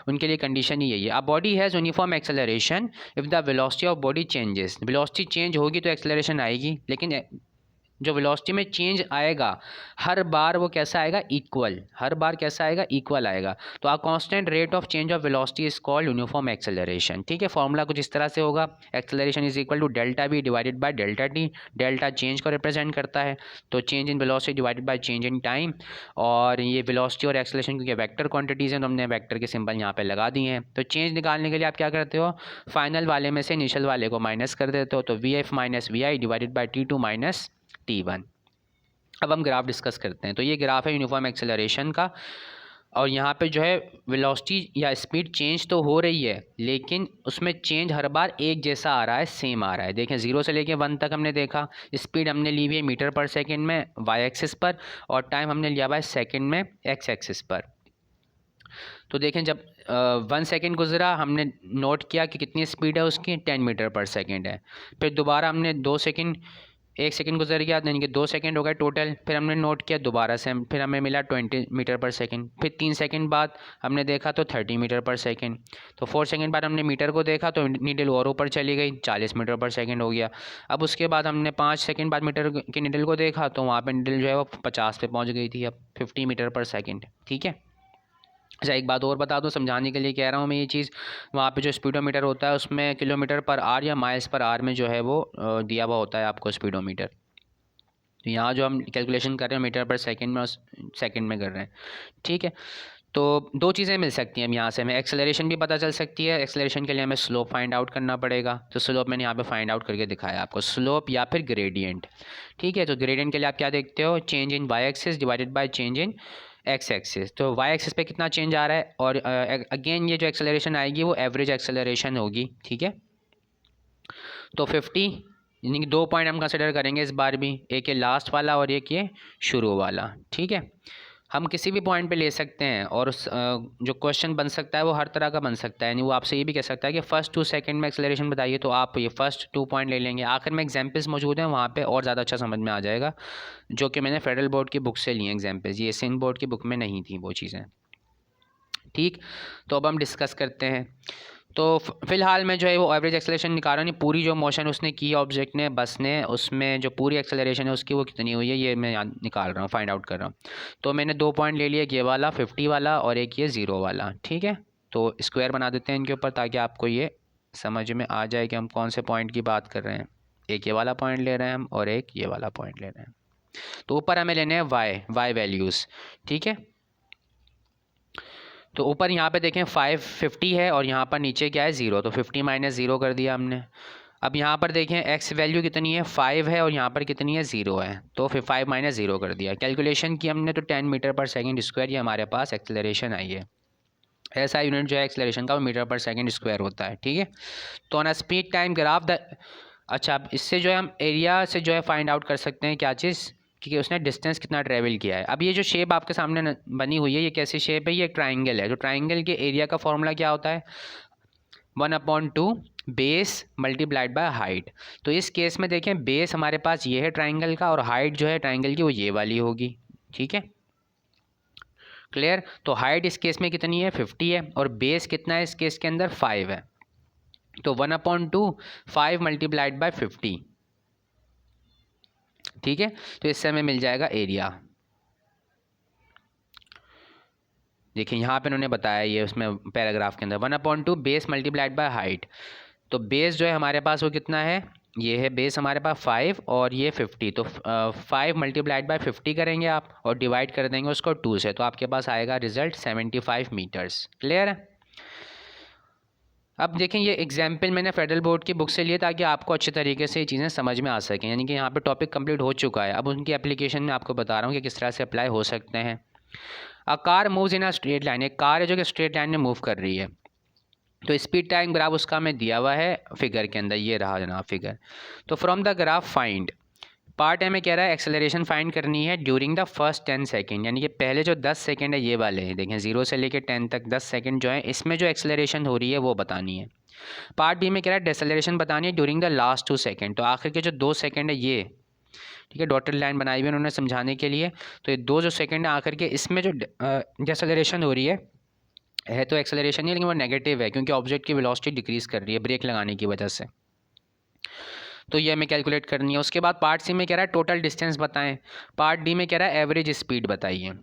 उनके लिए कंडीशन ही यही है। A body has uniform acceleration if the velocity of body changes, velocity change होगी तो एक्सेलरेशन आएगी, लेकिन जो वेलोसिटी में चेंज आएगा हर बार वो कैसा आएगा, इक्वल, हर बार कैसा आएगा, इक्वल आएगा। तो a constant rate of change of velocity is called uniform acceleration, ठीक है। फॉर्मूला कुछ इस तरह से होगा, acceleration is equal to delta V divided by delta T, delta change को रिप्रेजेंट करता है, तो change in velocity divided by change in time, और ये वेलोसिटी और एक्सेलरेशन क्योंकि वेक्टर क्वांटिटीज़ हैं तो हमने वेक्टर के सिंबल यहाँ पे लगा दिए हैं। तो चेंज निकालने के लिए आप क्या करते हो, फाइनल वाले में से इनिशियल वाले को माइनस कर देते हो, तो V F minus V I divided by T2 माइनस T1। अब हम ग्राफ डिस्कस करते हैं। तो ये ग्राफ है यूनिफॉर्म एक्सेलरेशन का, और यहाँ पे जो है वेलोसिटी या स्पीड चेंज तो हो रही है, लेकिन उसमें चेंज हर बार एक जैसा आ रहा है, सेम आ रहा है। देखें 0 से लेके 1 तक हमने देखा, स्पीड हमने ली हुई है मीटर पर सेकंड में वाई एक्सिस पर, और टाइम हमने लिया हुआ है सेकंड में एक्स एक्सिस पर। तो देखें जब 1 सेकेंड गुजरा, हमने नोट किया कि कितनी स्पीड है उसकी, 10 मीटर पर सेकेंड है। फिर दोबारा हमने 2 सेकेंड, 1 सेकेंड गुजर गया, यानी कि 2 सेकेंड हो गए टोटल। फिर हमने नोट किया दोबारा से, फिर हमें मिला 20 मीटर पर सेकेंड। फिर 3 सेकेंड बाद हमने देखा तो 30 मीटर पर सेकेंड। तो 4 सेकेंड बाद हमने मीटर को देखा तो नीडल और ऊपर चली गई, 40 मीटर पर सेकेंड हो गया। अब उसके बाद हमने 5 सेकेंड बाद मीटर की नीडल को देखा तो वहाँ पर नीडल जो है वो 50 पे पहुँच गई थी, अब 50 मीटर पर सेकेंड। ठीक है। अच्छा, एक बात और बता दूं समझाने के लिए कह रहा हूँ मैं ये चीज़, वहाँ पे जो स्पीडोमीटर होता है उसमें किलोमीटर पर आवर या माइल्स पर आवर में जो है वो दिया हुआ होता है आपको स्पीडोमीटर। तो यहाँ जो हम कैलकुलेशन कर रहे हैं मीटर पर सेकंड में और सेकंड में कर रहे हैं। ठीक है। तो 2 चीज़ें मिल सकती हैं हम यहाँ से, हमें एक्सेलरेशन भी पता चल सकती है। एक्सेलरेशन के लिए हमें स्लोप फाइंड आउट करना पड़ेगा, तो स्लोप मैंने यहाँ पे फाइंड आउट करके दिखाया आपको, स्लोप या फिर ग्रेडियंट। ठीक है। तो ग्रेडियंट के लिए आप क्या देखते हो, change in Y axis divided by change in X axis. तो वाई एक्सिस पे कितना चेंज आ रहा है, और अगेन ये जो एक्सेलरेशन आएगी वो एवरेज एक्सेलरेशन होगी। ठीक है। तो 50, यानी कि 2 पॉइंट हम कंसिडर करेंगे इस बार भी, एक ये लास्ट वाला और एक ये शुरू वाला। ठीक है। हम किसी भी पॉइंट पे ले सकते हैं, और जो क्वेश्चन बन सकता है वो हर तरह का बन सकता है। यानी वो आपसे ये भी कह सकता है कि फ़र्स्ट 2 सेकंड में एक्सेलरेशन बताइए, तो आप ये फ़र्स्ट 2 पॉइंट ले लेंगे। आखिर में एग्जांपल्स मौजूद हैं वहाँ पे, और ज़्यादा अच्छा समझ में आ जाएगा, जो कि मैंने फेडरल बोर्ड की बुक से लिए एग्जाम्पल्स, ये सिंध बोर्ड की बुक में नहीं थी वो चीज़ें। ठीक। तो अब हम डिस्कस करते हैं। तो फ़िलहाल मैं जो है वो एवरेज एक्सेलरेशन निकाल रहा हूँ, पूरी जो मोशन उसने की ऑब्जेक्ट ने, बस ने, उसमें जो पूरी एक्सेलरेशन है उसकी वो कितनी हुई है ये मैं यहाँ निकाल रहा हूँ, फाइंड आउट कर रहा हूँ। तो मैंने 2 पॉइंट ले लिए, एक ये वाला 50 वाला और एक ये 0 वाला। ठीक है। तो स्क्वायर बना देते हैं इनके ऊपर, ताकि आपको ये समझ में आ जाए कि हम कौन से पॉइंट की बात कर रहे हैं। एक ये वाला पॉइंट ले रहे हैं हम, और एक ये वाला पॉइंट ले रहे हैं। तो ऊपर हमें लेने हैं वाई वैल्यूज़। ठीक है। तो ऊपर यहाँ पे देखें 550 है, और यहाँ पर नीचे क्या है 0, तो 50 माइनस 0 कर दिया हमने। अब यहाँ पर देखें x वैल्यू कितनी है, 5 है, और यहाँ पर कितनी है 0 है, तो फिर 5 माइनस 0 कर दिया। कैलकुलेशन की हमने तो 10 मीटर पर सेकंड स्क्वायर ये हमारे पास एक्सेलरेशन आई है। ऐसा यूनिट जो है एक्सेलरेशन का वो मीटर पर सेकंड स्क्वायर होता है। ठीक है। तो on a speed time graph the, अच्छा अब इससे जो है हम एरिया से जो है फाइंड आउट कर सकते हैं क्या चीज़, कि उसने डिस्टेंस कितना ट्रैवल किया है। अब ये जो शेप आपके सामने बनी हुई है ये कैसी शेप है, ये ट्राइंगल है। तो ट्राइंगल के एरिया का फॉर्मूला क्या होता है, 1/2 बेस मल्टीप्लाइड बाय हाइट। तो इस केस में देखें बेस हमारे पास ये है ट्राइंगल का, और हाइट जो है ट्राइंगल की वो ये वाली होगी। ठीक है। क्लियर। तो हाइट इस केस में कितनी है 50 है, और बेस कितना है इस केस के अंदर 5 है। तो 1/2 5 मल्टीप्लाइड बाय 50। ठीक है। तो इससे हमें मिल जाएगा एरिया। देखिए यहाँ पे उन्होंने बताया ये उसमें पैराग्राफ के अंदर 1/2 बेस मल्टीप्लाइड बाय हाइट। तो बेस जो है हमारे पास वो कितना है, ये है बेस हमारे पास 5 और ये 50। तो 5 मल्टीप्लाइड बाय 50 करेंगे आप, और डिवाइड कर देंगे उसको 2 से, तो आपके पास आएगा रिजल्ट 75 मीटर्स। क्लियर है। अब देखें ये एग्जाम्पल मैंने फेडरल बोर्ड की बुक से लिए, ताकि आपको अच्छे तरीके से ये चीज़ें समझ में आ सकें। यानी कि यहाँ पे टॉपिक कंप्लीट हो चुका है, अब उनकी एप्लीकेशन में आपको बता रहा हूँ कि किस तरह से अप्लाई हो सकते हैं। A car moves in a straight line, एक कार है जो कि स्ट्रेट लाइन में मूव कर रही है। तो स्पीड टाइम ग्राफ उसका हमें दिया हुआ है फिगर के अंदर, ये रहा जनाब फिगर। तो from the graph find, part A में कह रहा है एक्सेलरेशन फाइंड करनी है ड्यूरिंग द फर्स्ट 10 सेकेंड, यानी कि पहले जो 10 सेकेंड है ये वाले हैं, देखें 0 से लेकर 10 तक 10 सेकेंड जो है, इसमें जो एक्सेलरेशन हो रही है वो बतानी है। पार्ट बी में कह रहा है डिसेलरेशन बतानी है ड्यूरिंग द लास्ट 2 सेकेंड, तो आखिर के जो 2 सेकेंड है ये, ठीक है, डॉटेड लाइन बनाई हुई है उन्होंने समझाने के लिए। तो ये 2 जो सेकेंड है आखिर के, इसमें जो डिसेलरेशन हो रही है तो एक्सेलरेशन नहीं, लेकिन वो नेगेटिव है, क्योंकि ऑब्जेक्ट की वेलोसिटी डिक्रीज़ कर रही है ब्रेक लगाने की वजह से। तो ये हमें कैलकुलेट करनी है। उसके बाद पार्ट सी में कह रहा है टोटल डिस्टेंस बताएं। पार्ट डी में कह रहा है एवरेज स्पीड बताइए।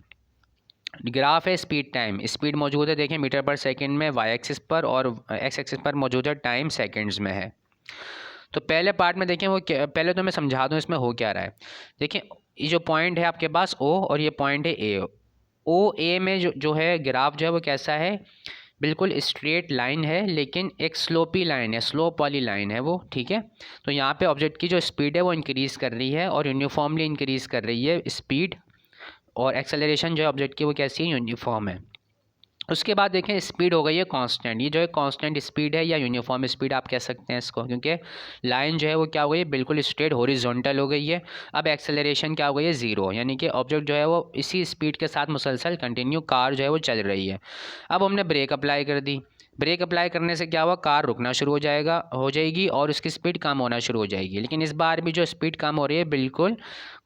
ग्राफ है स्पीड टाइम, स्पीड मौजूद है देखें मीटर पर सेकंड में वाई एक्सिस पर, और एक्स एक्सिस पर मौजूद है टाइम सेकंड्स में है। तो पहले पार्ट में देखें वो पहले तो मैं समझा दूं इसमें हो क्या रहा है। देखें ये जो पॉइंट है आपके पास ओ, और ये पॉइंट है ए। ओ ए में जो है ग्राफ जो है वो कैसा है, बिल्कुल स्ट्रेट लाइन है, लेकिन एक स्लोपी लाइन है, स्लोप वाली लाइन है वो। ठीक है। तो यहाँ पे ऑब्जेक्ट की जो स्पीड है वो इंक्रीज़ कर रही है, और यूनिफॉर्मली इंक्रीज़ कर रही है स्पीड, और एक्सेलरेशन जो है ऑब्जेक्ट की वो कैसी है, यूनिफॉर्म है। उसके बाद देखें स्पीड हो गई है कांस्टेंट, ये जो है कांस्टेंट स्पीड है या यूनिफॉर्म स्पीड आप कह सकते हैं इसको, क्योंकि लाइन जो है वो क्या हो गई है, बिल्कुल स्ट्रेट हॉरिजॉन्टल हो गई है। अब एक्सेलरेशन क्या हो गई है, ज़ीरो, यानी कि ऑब्जेक्ट जो है वो इसी स्पीड के साथ मुसलसल कंटिन्यू कार जो है वो चल रही है। अब हमने ब्रेक अप्लाई कर दी, ब्रेक अप्लाई करने से क्या हुआ, कार रुकना शुरू हो जाएगी और उसकी स्पीड कम होना शुरू हो जाएगी। लेकिन इस बार भी जो स्पीड कम हो रही है बिल्कुल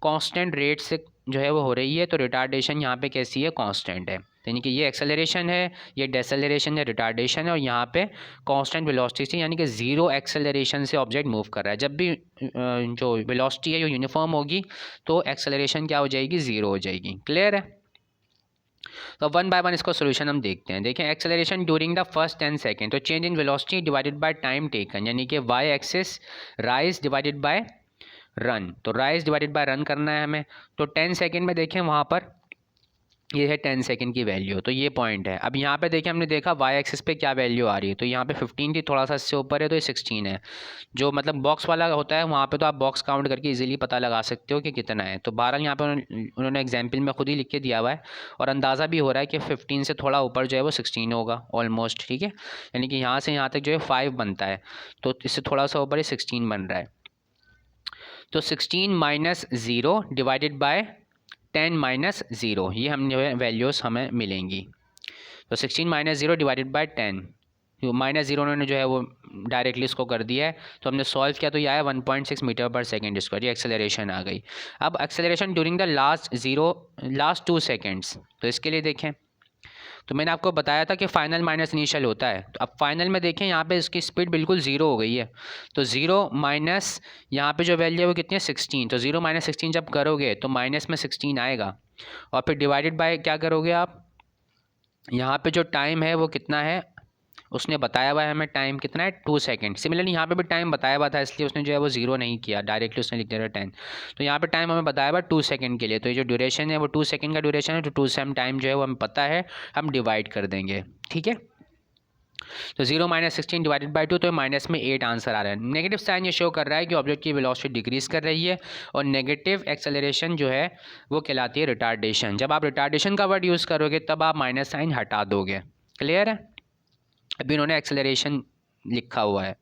कांस्टेंट रेट से जो है वो हो रही है, तो रिटार्डेशन यहाँ पे कैसी है, कांस्टेंट है। यानी कि ये एक्सेलरेशन है, ये डेसेलरेशन है, रिटार्डेशन है, और यहाँ पे कांस्टेंट वेलोसिटी यानी कि ज़ीरो एक्सेलरेशन से ऑब्जेक्ट मूव कर रहा है। जब भी जो वेलोसिटी है वो यूनिफॉर्म होगी तो एक्सेलरेशन क्या हो जाएगी, ज़ीरो हो जाएगी। क्लियर है? तो वन बाय वन इसको सोल्यूशन हम देखते हैं। देखें acceleration during the first 10 second, तो change in velocity divided by time taken, यानी कि Y axis rise divided by run, तो राइज डिवाइडेड बाय रन करना है हमें। तो 10 सेकेंड में देखें वहाँ पर ये है 10 सेकंड की वैल्यू, तो ये पॉइंट है। अब यहाँ पे देखिए हमने देखा वाई एक्सिस पे क्या वैल्यू आ रही है, तो यहाँ पे 15 थी, थोड़ा सा इससे ऊपर है तो ये 16 है। जो मतलब बॉक्स वाला होता है वहाँ पे तो आप बॉक्स काउंट करके इजीली पता लगा सकते हो कि कितना है। तो 12 यहाँ पे उन्होंने एग्जाम्पल में खुद ही लिख के दिया हुआ है और अंदाज़ा भी हो रहा है कि 15 से थोड़ा ऊपर जो है वो 16 होगा ऑलमोस्ट, ठीक है। यानी कि यहाँ से यहाँ तक जो है 5 बनता है, तो इससे थोड़ा सा ऊपर ही 16 बन रहा है। तो 16 minus zero divided by 10 minus zero, ये हम जो है वैल्यूज़ हमें मिलेंगी। तो 16 minus zero divided by 10, minus zero उन्होंने जो है वो डायरेक्टली इसको कर दिया है, तो हमने सॉल्व किया तो ये आया 1.6 मीटर पर सेकेंड स्क्वायर, ये एक्सेलरेशन आ गई। अब acceleration during the last 2 seconds, तो इसके लिए देखें तो मैंने आपको बताया था कि फाइनल माइनस इनिशियल होता है। तो अब फाइनल में देखें यहाँ पे इसकी स्पीड बिल्कुल ज़ीरो हो गई है, तो ज़ीरो माइनस यहाँ पे जो वैल्यू है वो कितनी है, 16, तो ज़ीरो माइनस 16 जब करोगे तो माइनस में 16 आएगा, और फिर डिवाइडेड बाय क्या करोगे आप, यहाँ पे जो टाइम है वो कितना है, उसने बताया हुआ है हमें टाइम कितना है, 2 सेकंड। सिमिलरली यहाँ पे भी टाइम बताया हुआ था, इसलिए उसने जो है वो ज़ीरो नहीं किया, डायरेक्टली उसने लिख दिया 10। तो यहाँ पे टाइम हमें बताया हुआ 2 सेकंड के लिए, तो ये जो ड्यूरेशन है वो 2 सेकंड का ड्यूरेशन है, तो 2 से हम टाइम जो है वो हमें पता है, हम डिवाइड कर देंगे, ठीक है। तो 0 माइनस 16 डिवाइडेड बाई 2, तो माइनस में 8 आंसर आ रहा है। नेगेटिव साइन ये शो कर रहा है कि ऑब्जेक्ट की वेलोसिटी डिक्रीज कर रही है, और नेगेटिव एक्सेलरेशन जो है वो कहलाती है रिटार्डेशन। जब आप रिटार्डेशन का वर्ड यूज़ करोगे तब आप माइनस साइन हटा दोगे। क्लियर है? अभी उन्होंने एक्सेलरेशन लिखा हुआ है,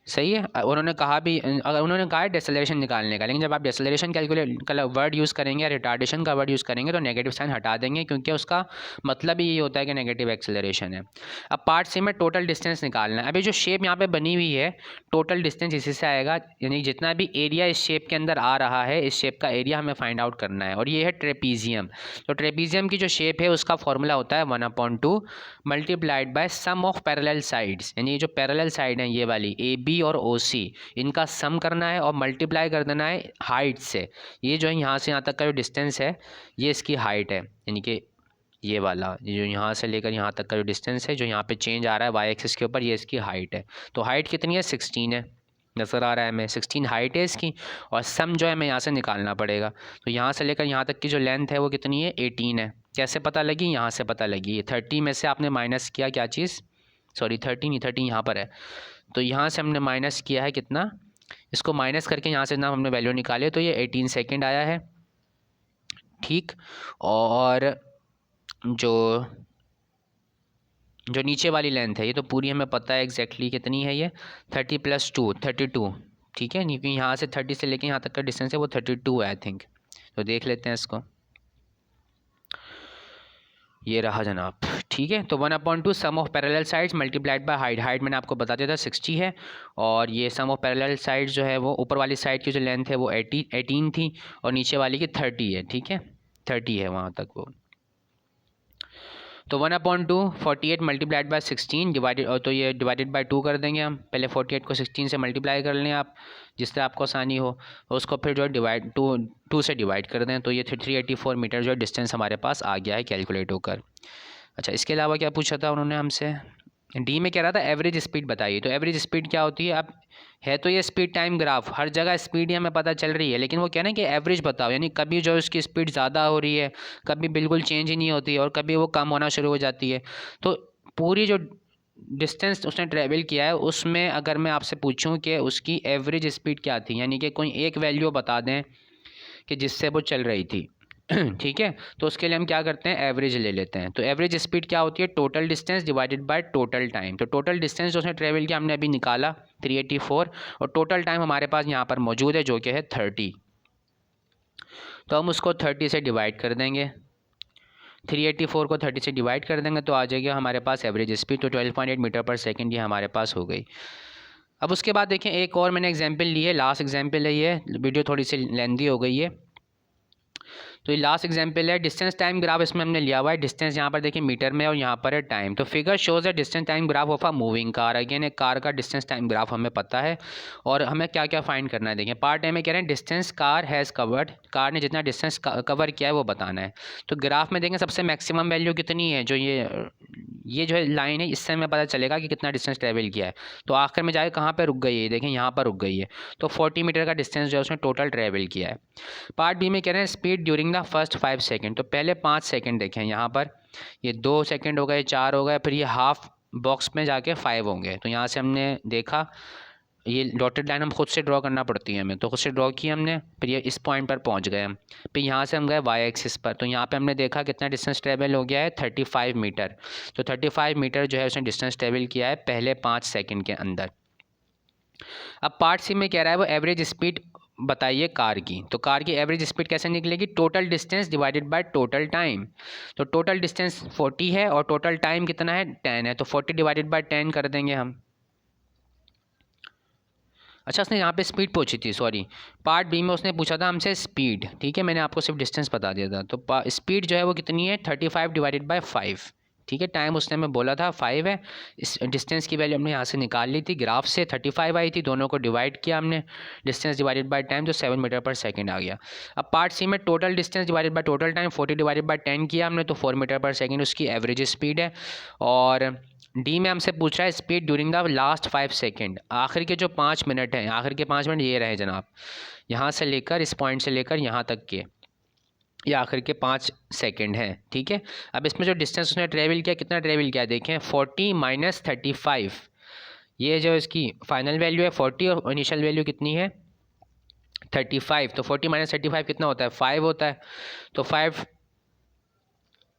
सही है। उन्होंने कहा भी, अगर उन्होंने कहा है डेसेलरेशन निकालने का, लेकिन जब आप डेसेलरेशन कैलकुलेट का वर्ड यूज़ करेंगे या रिटार्डेशन का वर्ड यूज़ करेंगे तो नेगेटिव साइन हटा देंगे, क्योंकि उसका मतलब ही ये होता है कि नेगेटिव एक्सेलरेशन है। अब पार्ट सी में टोटल डिस्टेंस निकालना है। अभी जो शेप यहाँ पे बनी हुई है टोटल डिस्टेंस इसी से आएगा, यानी जितना भी एरिया इस शेप के अंदर आ रहा है इस शेप का एरिया हमें फाइंड आउट करना है, और ये है ट्रेपीजियम। तो ट्रेपीजियम की जो शेप है उसका फॉर्मूला होता है 1/2 multiplied by sum of parallel sides, यानी ये जो पैरेलल साइड हैं ये वाली ए बी और ओ सी, इनका सम करना है और मल्टीप्लाई कर देना है हाइट से। ये जो है यहाँ से यहाँ तक का जो डिस्टेंस है ये इसकी हाइट है, यानी कि ये वाला ये जो यहाँ से लेकर यहाँ तक का जो डिस्टेंस है जो यहाँ पे चेंज आ रहा है वाई एक्सिस के ऊपर, ये इसकी हाइट है। तो हाइट कितनी है, 16 है, नज़र आ रहा है हमें 16 हाइट है इसकी, और सम जो है हमें यहाँ से निकालना पड़ेगा। तो यहाँ से लेकर यहाँ तक की जो लेंथ है वो कितनी है, 18 है। कैसे पता लगी, यहाँ से पता लगी, ये 30 में से आपने माइनस किया क्या चीज़, सॉरी 30 नहीं, 30 यहाँ पर है, तो यहाँ से हमने माइनस किया है कितना, इसको माइनस करके यहाँ से ना हमने वैल्यू निकाले, तो ये 18 सेकेंड आया है, ठीक। और जो नीचे वाली लेंथ है ये तो पूरी हमें पता है एग्जैक्टली कितनी है, ये 30 + 2 32, ठीक है। क्योंकि यहाँ से 30 से लेके यहाँ तक का डिस्टेंस है वो 32 है आई थिंक, तो देख लेते हैं इसको, ये रहा जनाब, ठीक है। तो 1/2 sum of parallel sides multiplied by height, height मैंने आपको बता दिया था 60 है, और ये सम ऑफ पैरेलल साइड्स जो है वो ऊपर वाली साइड की जो लेंथ है वो 18 थी, और नीचे वाली की 30 है, ठीक है, 30 है वहाँ तक वो। तो 1/2 48 मल्टीप्लाइड बाय 16 डिवाइडेड, और तो ये डिवाइडेड बाय 2 कर देंगे हम, पहले 48 को 16 से मल्टीप्लाई कर लें आप, जिससे आपको आसानी हो, और उसको फिर जो है डिवाइड 2 से डिवाइड कर दें, तो ये 384 मीटर जो है डिस्टेंस हमारे पास आ गया है कैलकुलेट होकर। अच्छा, इसके अलावा क्या पूछा था उन्होंने हमसे, डी में कह रहा था एवरेज स्पीड बताइए। तो एवरेज स्पीड क्या होती है, अब है तो ये स्पीड टाइम ग्राफ, हर जगह स्पीड ही हमें पता चल रही है, लेकिन वो कह रहे हैं कि एवरेज बताओ, यानी कभी जो उसकी स्पीड ज़्यादा हो रही है, कभी बिल्कुल चेंज ही नहीं होती, और कभी वो कम होना शुरू हो जाती है। तो पूरी जो डिस्टेंस उसने ट्रैवल किया है उसमें अगर मैं आपसे पूछूं कि उसकी एवरेज स्पीड क्या थी, यानी कि कोई एक वैल्यू बता दें कि जिससे वो चल रही थी, ठीक है, तो उसके लिए हम क्या करते हैं, एवरेज ले लेते हैं। तो एवरेज स्पीड क्या होती है, total distance divided by total time. तो टोटल डिस्टेंस जो उसने ट्रेवल किया हमने अभी निकाला 384, और टोटल टाइम हमारे पास यहाँ पर मौजूद है जो कि है 30। तो हम उसको 30 से डिवाइड कर देंगे, 384 को 30 से डिवाइड कर देंगे तो आ जाएगा हमारे पास एवरेज स्पीड। तो 12.8 मीटर पर सेकेंड ये हमारे पास हो गई। अब उसके बाद देखें, एक और मैंने एग्जांपल ली है, लास्ट एग्जांपल है ये, वीडियो थोड़ी सी लेंदी हो गई है। तो ये लास्ट एग्जांपल है, डिस्टेंस टाइम ग्राफ इसमें हमने लिया हुआ है। डिस्टेंस यहाँ पर देखिए मीटर में और यहाँ पर है टाइम। तो फिगर शोज है distance time graph of a moving car. Again एक कार का डिस्टेंस टाइम ग्राफ हमें पता है, और हमें क्या क्या फाइंड करना है। देखिए पार्ट ए में कह रहे हैं distance car has covered, car ने जितना डिस्टेंस कवर किया है वो बताना है। तो ग्राफ में देखें सबसे मैक्सिमम वैल्यू कितनी है, जो ये जो है लाइन है, इससे हमें पता चलेगा कि कितना डिस्टेंस ट्रेवल किया है। तो आखिर में जाके कहाँ पर रुक गई है, देखें यहाँ पर रुक गई है। तो 40 मीटर का डिस्टेंस जो है उसने टोटल ट्रेवल किया है। पार्ट बी में कह रहे हैं speed during the first 5 second. तो पहले 5 सेकेंड देखें यहाँ पर, ये 2 सेकेंड हो गए, 4 हो गए, फिर ये हाफ बॉक्स में जाके 5 होंगे। तो यहाँ से हमने देखा ये डॉटेड लाइन हम खुद से ड्रॉ करना पड़ती है हमें, तो खुद से ड्रॉ की हमने, फिर ये इस पॉइंट पर पहुँच गए हम। फिर यहाँ से हम गए वाई एक्सिस पर, तो यहाँ पे हमने देखा कितना डिस्टेंस ट्रेवल हो गया है, 35 मीटर। तो 35 मीटर जो है उसने डिस्टेंस ट्रेवल किया है पहले 5 सेकेंड के अंदर। अब पार्ट सी में कह रहा है वो एवरेज स्पीड बताइए कार की। तो कार की एवरेज स्पीड कैसे निकलेगी, total distance divided by total time. तो टोटल डिस्टेंस 40 है और टोटल टाइम कितना है, 10 है। तो 40 डिवाइडेड बाय 10 कर देंगे हम। अच्छा, उसने यहाँ पे स्पीड पूछी थी, सॉरी, पार्ट बी में उसने पूछा था हमसे स्पीड। ठीक है, मैंने आपको सिर्फ डिस्टेंस बता दिया था। तो स्पीड जो है वो कितनी है, 35 डिवाइडेड बाय 5। ठीक है, टाइम उसने हमें बोला था 5 है, इस डिस्टेंस की वैल्यू हमने यहाँ से निकाल ली थी, ग्राफ से 35 आई थी, दोनों को डिवाइड किया हमने, डिस्टेंस डिवाइडेड बाय टाइम, तो 7 मीटर पर सेकंड आ गया। अब पार्ट सी में total distance divided by total time 40 divided by 10 किया हमने, तो 4 मीटर पर सेकंड उसकी एवरेज स्पीड है। और डी में हमसे पूछ रहा है speed during the last 5 second, आखिर के जो 5 मिनट हैं, आखिर के 5 मिनट ये रहे जनाब, यहाँ से लेकर इस पॉइंट से लेकर यहाँ तक के, ये आखिर के 5 सेकेंड हैं। ठीक है, अब इसमें जो डिस्टेंस उसने ट्रेवल किया, कितना ट्रेवल किया देखें, 40 माइनस 35, ये जो इसकी फाइनल वैल्यू है 40 और इनिशियल वैल्यू कितनी है 35। तो 40 माइनस 35 कितना होता है, 5 होता है। तो 5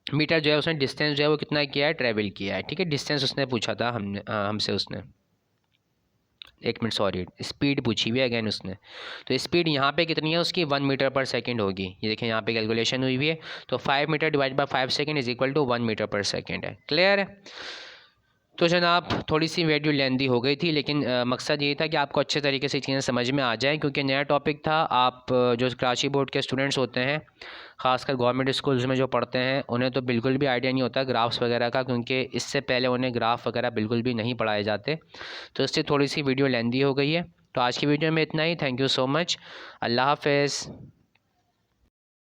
मीटर जो है उसने डिस्टेंस जो है वो कितना किया है, ट्रेवल किया है। ठीक है, डिस्टेंस उसने पूछा था हमसे उसने, एक मिनट सॉरी, स्पीड पूछी हुई है अगेन उसने। तो स्पीड यहाँ पे कितनी है उसकी, 1 मीटर पर सेकंड होगी। ये देखें यहाँ पे कैलकुलेशन हुई हुई है। तो 5 metre divide by 5 second is equal to 1 metre per second है। क्लियर है। तो जनाब थोड़ी सी वीडियो लेंदी हो गई थी, लेकिन मकसद ये था कि आपको अच्छे तरीके से चीज़ें समझ में आ जाएं, क्योंकि नया टॉपिक था। आप जो कराची बोर्ड के स्टूडेंट्स होते हैं, ख़ासकर गवर्नमेंट स्कूल्स में जो पढ़ते हैं, उन्हें तो बिल्कुल भी आइडिया नहीं होता ग्राफ्स वगैरह का, क्योंकि इससे पहले उन्हें ग्राफ वगैरह बिल्कुल भी नहीं पढ़ाए जाते। तो इससे थोड़ी सी वीडियो लेंदी हो गई है। तो आज की वीडियो में इतना ही। Thank you so much. अल्लाह हाफ़िज़।